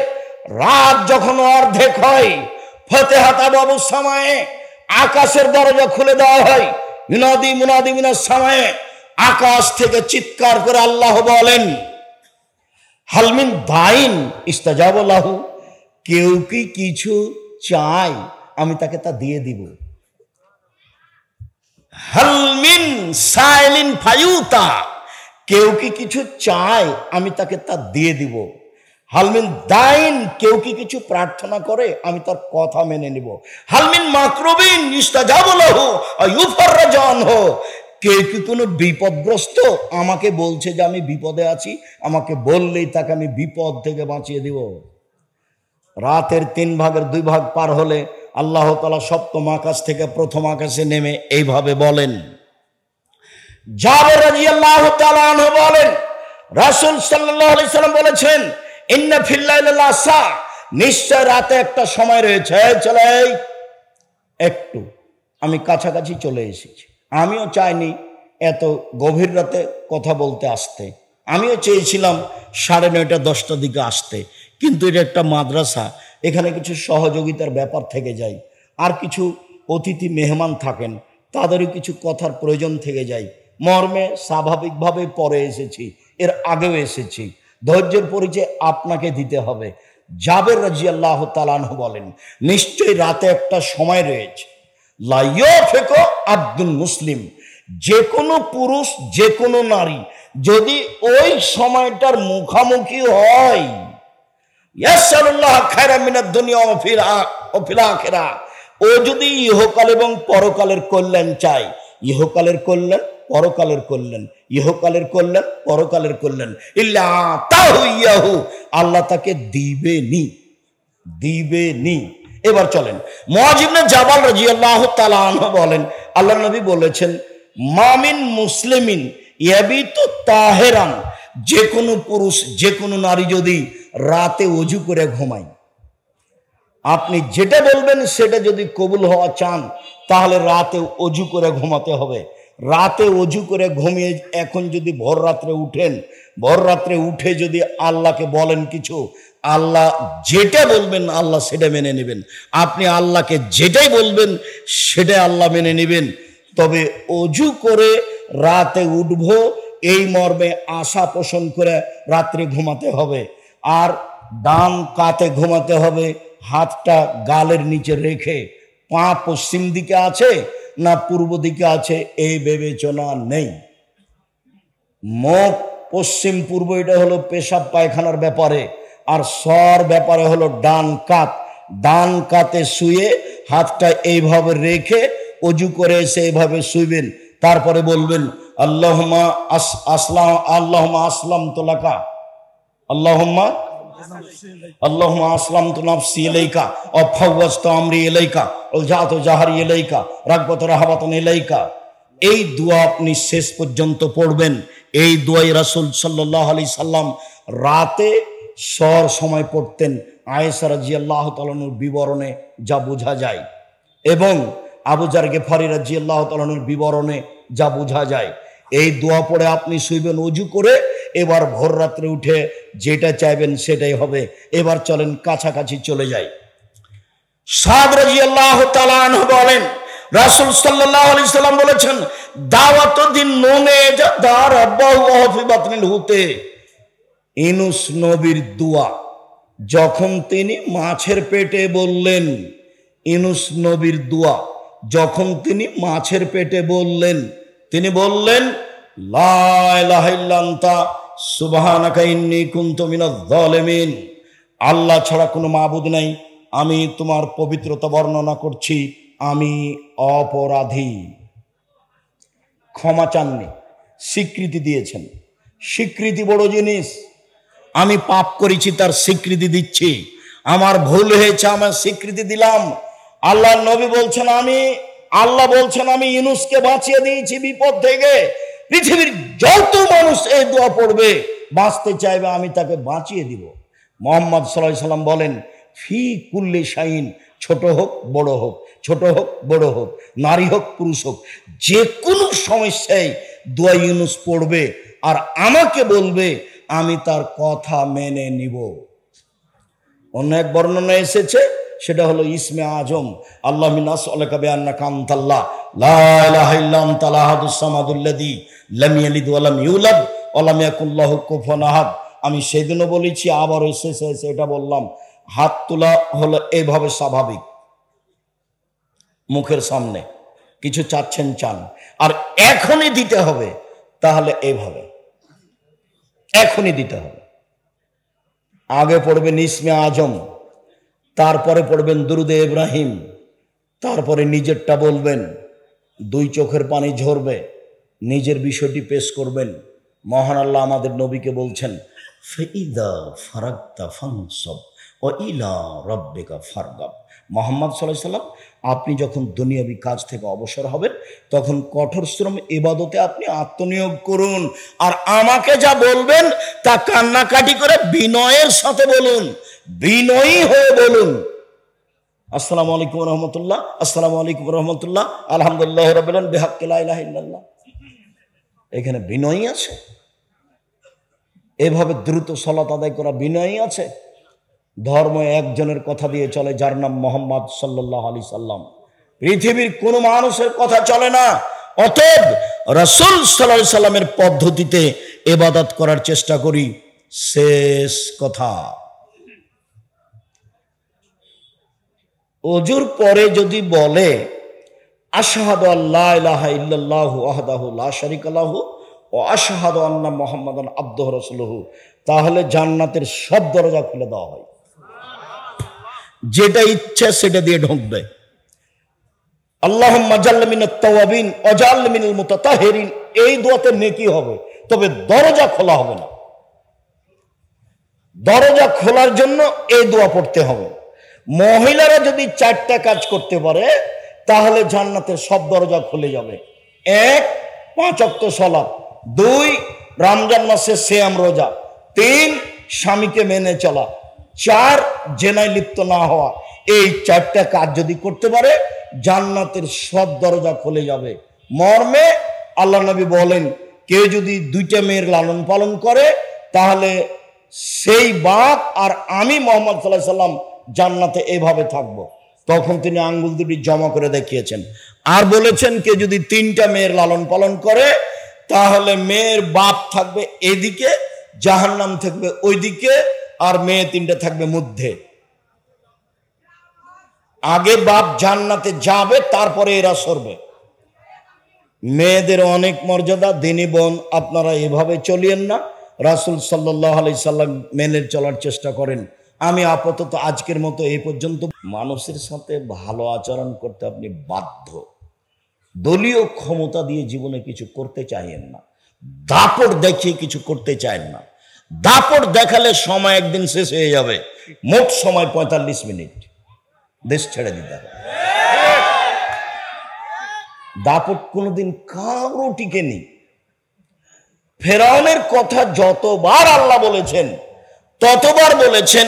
রাত যখন অর্ধেক হয়, ফাতিহাত আবওয়াবুস সামায়ে, আকাশের দরজা খুলে দেওয়া হয়। মুনাদি মুনাদি মিনাস সামায়ে, আকাশ থেকে চিৎকার করে আল্লাহ বলেন, হাল মিন দাইন ইস্তাজাবা লাহু, কেউ কি কিছু চায় আমি তাকে তা দিয়ে দিব। হাল মিন সাইলিন ফায়ুতা, কেউ কি কিছু চায় আমি তাকে তা দিয়ে দিব। হালমিন দাইন, কেউ কি কিছু প্রার্থনা করে আমি তার কথা মেনে নিব। হালমিন মাকরুবিন ইস্তাজাবা লাহু আয়ুফাররাজু আনহু, কেউ কি কোনো বিপদগ্রস্ত আমাকে বলছে যে আমি বিপদে আছি, আমাকে বললেই তাকে আমি বিপদ থেকে বাঁচিয়ে দিব। রাতের 3 ভাগের 2 ভাগ পার হলে আল্লাহ তাআলা সপ্তম আকাশ থেকে প্রথম আকাশে নেমে এইভাবে বলেন। জাবের রাদিয়াল্লাহু তাআলা আনহু বলেন, রাসূল সাল্লাল্লাহু আলাইহি সাল্লাম বলেছেন, ইন্না ফিল লাইলি লাসা, নিশ্চয় রাতে একটা সময় রয়েছে। চলে একটু, আমি কাছাকাছি চলে এসেছি। আমিও চাইনি এত গভীর রাতে কথা বলতে আসতে, আমিও চেয়েছিলাম 9:30 10টার দিকে আসতে, কিন্তু এটা একটা মাদ্রাসা, এখানে কিছু সহযোগিতার ব্যাপার থেকে যায়, আর কিছু অতিথি মেহমান থাকেন, তাদেরও কিছু কথার প্রয়োজন থেকে যায়। মর্মে স্বাভাবিকভাবে পরে এসেছি, এর আগেও এসেছি, ধৈর্যের পরিচয় আপনাকে দিতে হবে। জাবের রাদিয়াল্লাহু তাআলা আনহু বলেন, নিশ্চয়ই রাতে একটা সময় রয়েছে, লা ইয়াফিকু আব্দুল মুসলিম, যে কোনো পুরুষ যে কোনো নারী যদি ওই সময়টার মুখামুখি হয়, ইয়াসআলুল্লাহ খায়রা মিনাদ দুনিয়া ওয়া ফিল আখিরাহ, ও যদি ইহকাল এবং পরকালের কল্যাণ চায়, ইহকালের কল্যাণ পরকালের কল্যাণ, ইহকালের কল্যাণ পরকালের কল্যাণ, ইল্লা তাহু ইয়াহু, আল্লাহ তাকে দিবেনি, দিবেনি। এবার চলেন, মুআয ইবনে জাবাল রাদিয়াল্লাহু তাআলা আনহু বলেন, আল্লাহর নবী বলেছেন, মামিন মুসলিমিন ইয়াবিতু তাহেরান, যে কোনো পুরুষ যে কোনো নারী যদি রাতে ওযু করে ঘুমায়, আপনি যেটা বলবেন সেটা যদি কবুল হওয়া চান তাহলে রাতে ওযু করে ঘুমাতে হবে। রাতে ওযু করে ঘুমিয়ে এখন যদি ভোর রাত্রে উঠেন, ভোর রাত্রে উঠে যদি আল্লাহকে বলেন কিছু, আল্লাহ যেটা বলবেন আল্লাহ সেটা মেনে নেবেন। আপনি আল্লাহকে যেটাই বলবেন সেটাই আল্লাহ মেনে নেবেন। তবে ওযু করে রাতে উঠব এই মর্মে আশা পোষণ করে রাত্রে ঘুমাতে হবে, আর ডান কাতে ঘুমাতে হবে, হাতটা গালের নিচে রেখে। পা পশ্চিম দিকে আছে না পূর্ব দিকে আছে এই বিবেচনা নেই। মুখ পশ্চিম পূর্ব এটা হলো পেশাব পায়খানার ব্যাপারে, আর সর ব্যাপারে হলো ডান কাত। ডান কাতে শুয়ে হাতটা এইভাবে রেখে ওযু করে এসে এইভাবে শুইবেন, তারপরে বলবেন আল্লাহুম্মা আসলামতু লাকা, আল্লাহুম্মা আসলামতু নাফসি ইলাইকা ওয়া ফাওয়াজতু আমরি ইলাইকা ওয়ালজাতু জাহরি ইলাইকা রাগবাতু রাহাবাতান ইলাইকা। এই দোয়া আপনি শেষ পর্যন্ত পড়বেন। এই দোয়াই রাসূল সাল্লাল্লাহু আলাইহি সাল্লাম রাতে সর সময় পড়তেন, আয়েশা রাদিয়াল্লাহু তাআলার বিবরণে যা বোঝা যায়, এবং আবু যার গেফারি রাদিয়াল্লাহু তাআলার বিবরণে যা বোঝা যায়। এই দোয়া পড়ে আপনি শুইবেন ওযু করে, এবার ভোর রাত্রে উঠে যেটা চাইবেন সেটাই হবে। এবার চলেন কাছাকাছি চলে যাই। সাদ রাদিয়াল্লাহু তাআলা আনহু বলেন, রাসূল সাল্লাল্লাহু আলাইহি সাল্লাম বলেছেন, দাওয়াতু দিন নুনে দার আব্বাহু ফি বাতনিল হুতে, ইউনূস নবীর দোয়া যখন তিনি মাছের পেটে বললেন, ইউনূস নবীর দোয়া যখন তিনি মাছের পেটে বললেন, তিনি বললেন লা ইলাহা ইল্লা আনতা সুবহানাকা ইন্নী কুনতু মিনাজ জালিমিন। আল্লাহ ছাড়া কোনো মাবুদ নাই, আমি তোমার পবিত্রতা বর্ণনা করছি, আমি অপরাধী। ক্ষমা চাননি, স্বীকৃতি দিয়েছেন। স্বীকৃতি বড় জিনিস। আমি পাপ করেছি, তার স্বীকৃতি দিচ্ছি। আমার ভুল হয়েছে, আমার স্বীকৃতি দিলাম। আল্লাহ নবী বলছেন, আল্লাহ বলছেন আমি ইউনূসকে বাঁচিয়ে দিয়েছি বিপদ থেকে। পৃথিবীর যত মানুষ এই দোয়া পড়বে, বাঁচতে চাইবে, আমি তাকে বাঁচিয়ে দিব। মুহাম্মদ সাল্লাল্লাহু আলাইহি সাল্লাম বলেন, ফি কুল্লি শাইইন, ছোট হোক বড় হোক, ছোট হোক বড় হোক, নারী হোক পুরুষ হোক, যে কোনো সমস্যায় দোয়া ইউনূস পড়বে আর আমাকে বলবে, আমি তার কথা মেনে নিব। অন্য এক বর্ণনা এসেছে, সেটা হলো ইসমে আজম, আল্লাহুম্মা নাসআলুকা বিআন্নাকা আনতাল্লাহ লা ইলাহা ইল্লা আনতাল আহাদুস সামাদুল্লাযী লাম ইয়ালিদ ওয়া লাম ইউলাদ ওয়া লাম ইয়াকুল লাহু কুফুয়ান আহাদ। আমি সেদিনও বলেছি, আবারও শেষে এটা বললাম, হাত তোলা হলো এইভাবে স্বাভাবিক, মুখের সামনে কিছু চাচ্ছেন চান, আর এখনই দিতে হবে, তাহলে এইভাবে এখনই দিতে হবে। আগে পড়বেন ইসমে আজম, তারপরে পড়বেন দুরুদে ইব্রাহিম, তারপরে নিজেরটা বলবেন, দুই চোখের পানি ঝরবে, নিজের বিষয়টি পেশ করবেন। মহান আল্লাহ আমাদের নবীকে বলছেন, ফাইদা ফারাগতা ফানসব ওয়া ইলা রাব্বিকা ফারগাব। মুহাম্মদ সাল্লাল্লাহু আলাইহি সাল্লাম, আপনি যখন দুনিয়াবি কাজ থেকে অবসর হবেন, তখন কঠোর শ্রম ইবাদতে আপনি আত্মনিয়োগ করুন, আর আমাকে যা বলবেন তা কান্নাকাটি করে বিনয়ের সাথে বলুন, বিনয়ী হয়ে বলুন। আসসালামু আলাইকুম রহমতুল্লাহ, আসসালামু আলাইকুম রহমতুল্লাহ, আলহামদুলিল্লাহ রাব্বিল আলামিন বিহাক্কি লা ইলাহা ইল্লাল্লাহ। এখানে বিনয়ী আছে, এভাবে দ্রুত সালাত আদায় করা বিনয়ী আছে। ধর্ম একজনের কথা দিয়ে চলে, যার নাম মুহাম্মদ সাল্লাল্লাহু আলাইহি সাল্লাম। পৃথিবীর কোনো মানুষের কথা চলে না। অতএব রাসূল সাল্লাল্লাহু আলাইহি সাল্লামের পদ্ধতিতে ইবাদত করার চেষ্টা করি। শেষ কথা, ওযুর পরে যদি বলে আশহাদু আল্লা ইলাহা ইল্লাল্লাহু ওয়াহদাহু লা শারীকা লাহু ওয়া আশহাদু আন্না মুহাম্মাদান আবদুহু ওয়া রাসূলুহু, তাহলে জান্নাতের সব দরজা খুলে দেওয়া হয়। যেটা ইচ্ছা সেটা দিয়ে ঢুকবে। আল্লাহুম্মা জাল্লা মিনাত তাওয়াবিন ওয়া জাল্লা মিনাল মুতাতাহহিরিন, এই দোয়াতে নেকি হবে, তবে দরজা খোলা হবে না। দরজা খোলার জন্য এই দোয়া পড়তে হবে। মহিলারা যদি 4টা কাজ করতে পারে, তাহলে জান্নাতের সব দরজা খুলে যাবে। 1, 5 ওয়াক্ত সালাত, 2, রমজান মাসে সিয়াম রোজা, 3, স্বামীকে মেনে চলা, 4, জেনায় লিপ্ত না হওয়া। এই 4টা কাজ যদি করতে পারে, জান্নাতের সব দরজা খুলে যাবে। মর্মে আল্লাহ নবী বলেন, কেউ যদি 2টা মেয়ের লালন পালন করে, তাহলে সেই বাপ আর আমি মুহাম্মদ সাল্লাল্লাহু আলাইহি সাল্লাম জান্নাতে এইভাবে থাকবো। তখন তিনি আঙ্গুল দুটি জমা করে দেখিয়েছেন, আর বলেছেন, কে যদি 3টা মেয়ের লালন পালন করে, তাহলে মেয়ের বাপ থাকবে এদিকে, জাহান্নাম থাকবে ওইদিকে, আর মেয়ে 3টা থাকবে মধ্যে। আগে বাপ জান্নাতে যাবে, তারপরে এরা সরবে। মেয়েদের অনেক মর্যাদা। দিনী বোন, আপনারা এভাবে চলিয়েন না, রাসূল সাল্লাল্লাহু আলাইহি সাল্লাম মেনে চলার চেষ্টা করেন। আমি আপাতত আজকের মতো এই পর্যন্ত। মানুষের সাথে ভালো আচরণ করতে আপনি বাধ্য। দলীয় ক্ষমতা দিয়ে জীবনে কিছু করতে চাইেন না, দাপট দেখিয়ে কিছু করতে চান না। দাপট দেখালে সময় একদিন শেষ হয়ে যাবে। মোট সময় 45 মিনিট, দেশ ছেড়ে দিতে হবে। দাপট কোনোদিন কারো টিকেনি। ফেরাউনের কথা যতবার আল্লাহ বলেছেন, ততবার বলেছেন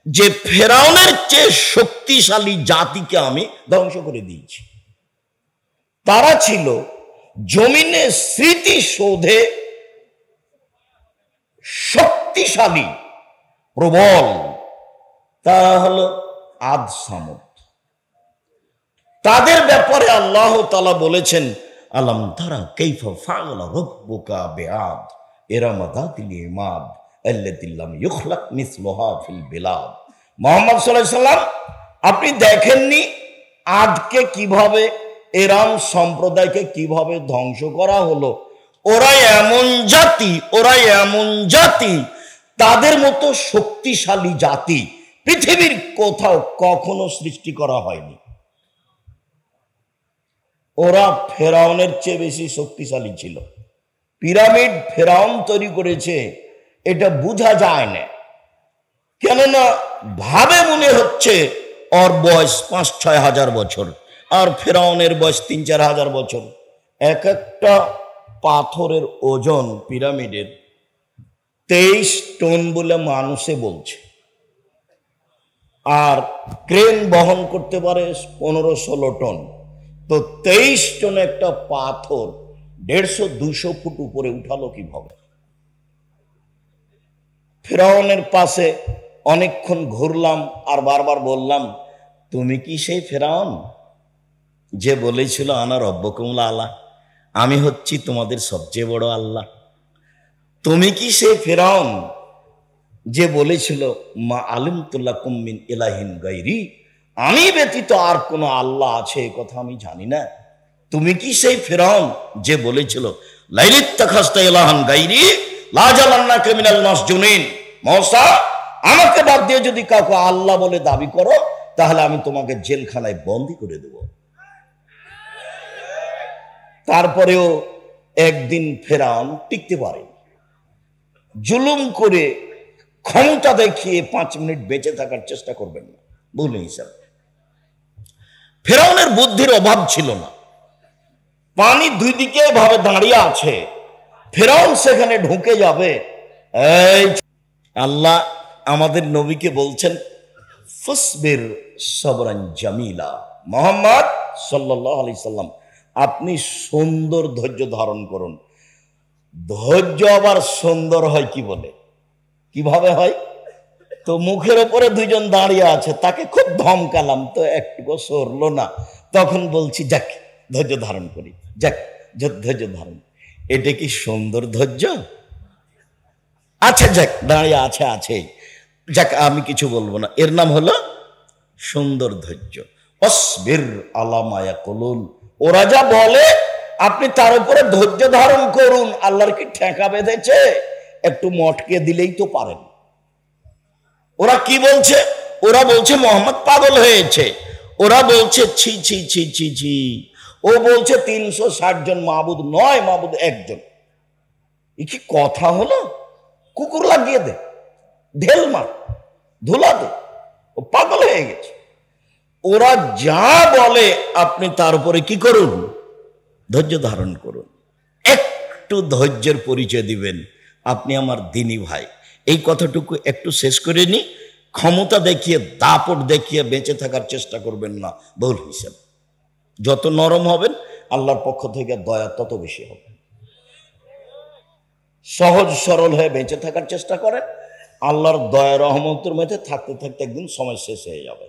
যে ফেরাউনের চেয়ে শক্তিশালী জাতিকে আমি ধ্বংস করে দিয়েছি। তারা ছিল জমিনে স্মৃতিসৌধে শক্তিশালী, প্রবল। তারা হলো আদ সামুদ। তাদের ব্যাপারে আল্লাহ তাআলা বলেছেন, আলাম তারা কাইফা ফাআলা রাব্বুকা বিআদ ইরাম যাতিল ইমাদ আল্লাতী লাম ইখলাক মিসলুহা ফিল বিলাদ। মুহাম্মদ সাল্লাল্লাহু আলাইহি সাল্লাম, আপনি দেখেননি আদকে কিভাবে, ইরাম সম্প্রদায়কে কিভাবে ধ্বংস করা হলো? ওরা এমন জাতি তাদের মতো শক্তিশালী জাতি পৃথিবীর কোথাও কখনো সৃষ্টি করা হয়নি। ওরা ফেরাউনের চেয়ে বেশি শক্তিশালী ছিল। পিরামিড ফেরাউন তৈরি করেছে, এটা বোঝা যায় না, কেননা ভাবে মনে হচ্ছে ওর বয়স 5-6 হাজার বছর, আর ফেরাউনের বয়স 3-4 হাজার বছর। এক একটা পাথরের ওজন পিরামিডের 23 টন বলে মানুষে বলছে, আর ক্রেন বহন করতে পারে 15-16 টন। তো 23 টন একটা পাথর 150-200 ফুট উপরে উঠালো কিভাবে? ফেরাউনের পাশে অনেকক্ষণ ঘুরলাম আর বারবার বললাম, তুমি কি সেই ফেরাউন যে বলেছিল আনা রব্বকুমুল আলা, আমি হচ্ছি তোমাদের সবচেয়ে বড় আল্লাহ? তুমি কি সেই ফেরাউন যে বলেছিল মা আলিমতু লাকুম মিন ইলাহিন গায়রি, আমি ব্যতীত আর কোন আল্লাহ আছে এ কথা আমি জানি না? তুমি কি সেই ফেরাউন যে বলেছিল লাইলিত্তাখাস্তা ইলাহান গায়রি লা জালান্নাকা মিনাল মাসজুনিন, মূসা আমাকে বাদ দিয়ে যদি কাউকে আল্লাহ বলে দাবি করো তাহলে আমি তোমাকে জেলখানায় বন্দী করে দেব? তারপরেও একদিন ফেরাউন টিকতে পারে, জুলুম করে ক্ষমতা দেখিয়ে 5 মিনিট বেঁচে থাকার চেষ্টা করবেন না, ভুল হিসাব। ফেরাউনের বুদ্ধির অভাব ছিল না, পানি দুই দিকে ভাবে দাঁড়িয়ে আছে, ফেরাউন সেখানে ঢুকে যাবে। এই আল্লাহ আমাদের নবীকে বলছেন ফাসবির সাবরান জামিলা, মুহাম্মদ সাল্লাল্লাহু আলাইহি সাল্লাম আপনি সুন্দর ধৈর্য ধারণ করুন। ধৈর্য আবার সুন্দর হয় কি বলে, কিভাবে হয়? তো মুখের ওপরে দুইজন দাঁড়িয়ে আছে, তাকে খুব ধমকালাম তো একটু সরলো না, তখন বলছি যাক ধৈর্য ধারণ করি, যাক ধৈর্য ধারণ। এটা কি সুন্দর ধৈর্য? আচ্ছা যাক দাঁড়িয়ে আছে আছে, যাক আমি কিছু বলবো না, এর নাম হলো সুন্দর ধৈর্য। অসবির আলা মা ইয়াকুলুন, ওরা যা বলে আপনি তার উপরে ধৈর্য ধারণ করুন। আল্লাহর কি ঠেকা বেঁধেছে? একটু মটকে দিলেই তো পারেন। ওরা কি বলছে? ওরা বলছে মোহাম্মদ পাগল হয়েছে, ওরা বলছে ছি ছি ছি ছি ছি, ও বলছে 360 জন মাবুদ নয়, মাবুদ একজন। এ কি কথা হলো? কুকুর লাগিয়ে দে, ঢেল মার, ধুলা দে, ও পাগল হয়ে গেছে। ওরা যা বলে আপনি তার উপরে কি করুন? ধৈর্য ধারণ করুন। একটু ধৈর্যের পরিচয় দিবেন, আপনি আমার দিনী ভাই। এই কথাটুকু একটু শেষ করে নি। ক্ষমতা দেখিয়ে দাপট দেখিয়ে বেঁচে থাকার চেষ্টা করবেন না, ভুল হিসাব। যত নরম হবেন আল্লাহর পক্ষ থেকে দয়া তত বেশি হবে। সহজ সরল হয়ে বেঁচে থাকার চেষ্টা করেন, আল্লাহর দয়া রহমতের মধ্যে থাকতে থাকতে একদিন সময় শেষ হয়ে যাবে।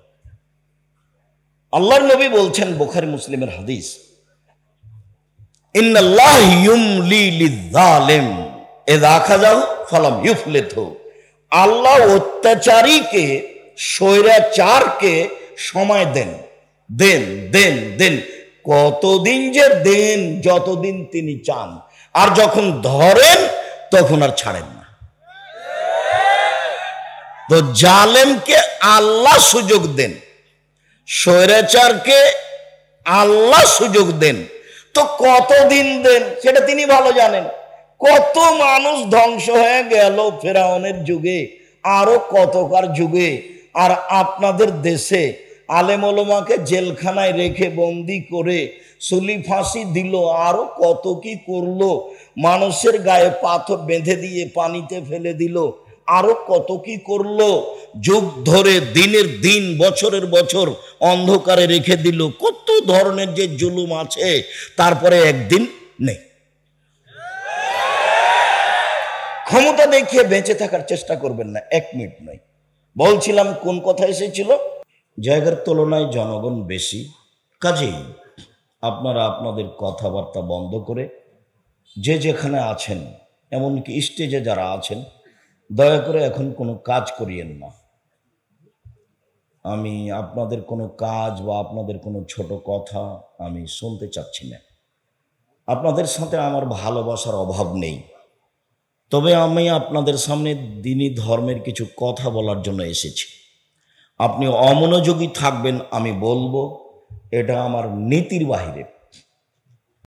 আল্লাহর নবী বলছেন, বুখারী মুসলিমের হাদিস, ইন্নাল্লাহ ইউমলি লিয-যালিম ইযা আখাযাহু ফালাম ইউফলিতহু, আল্লাহ অত্যাচারীকে স্বৈরাচারকে সময় দেন দেন দেন দেন, কতদিন যে দেন, যতদিন তিনি চান, আর যখন ধরেন তখন আর ছাড়েন না। তো জালেমকে আল্লাহ সুযোগ দেন, স্বৈরাচারকে আল্লাহ সুযোগ দেন, তো কতদিন দেন সেটা তিনি ভালো জানেন। কত মানুষ ধ্বংস হয়ে গেল ফেরাউনের যুগে, আরো কতকার যুগে। আর আপনাদের দেশে আলেম ওলামাকে জেলখানায় রেখে বন্দি করে সুলি ফাঁসি দিল, আরো কত কি করলো, মানুষের গায়ে পাথর বেঁধে দিয়ে পানিতে ফেলে দিল, আরো কত কি করলো, যুগ ধরে দিনের দিন বছরের বছর অন্ধকারে রেখে দিল। কত ধরনের যে জুলুম আছে, তারপরে একদিন নেই। ক্ষমতা দেখিয়ে বেঁচে থাকার চেষ্টা করবেন না, 1 মিনিট নয়। বলছিলাম কোন কথা এসেছিল, জায়গার তুলনায় জনগণ বেশি, কাজেই আপনারা আপনাদের কথাবার্তা বন্ধ করে যে যেখানে আছেন, এমনকি স্টেজে যারা আছেন, দয়া করে এখন কোনো কাজ করিয়েন না। আমি আপনাদের কোনো কাজ বা আপনাদের কোনো ছোট কথা আমি শুনতে চাচ্ছি না। আপনাদের সাথে আমার ভালোবাসার অভাব নেই, তবে আমি আপনাদের সামনে দ্বীনি ধর্মের কিছু কথা বলার জন্য এসেছি। আপনি অমনোযোগী থাকবেন, আমি বলবো, এটা আমার নীতির বাহিরে।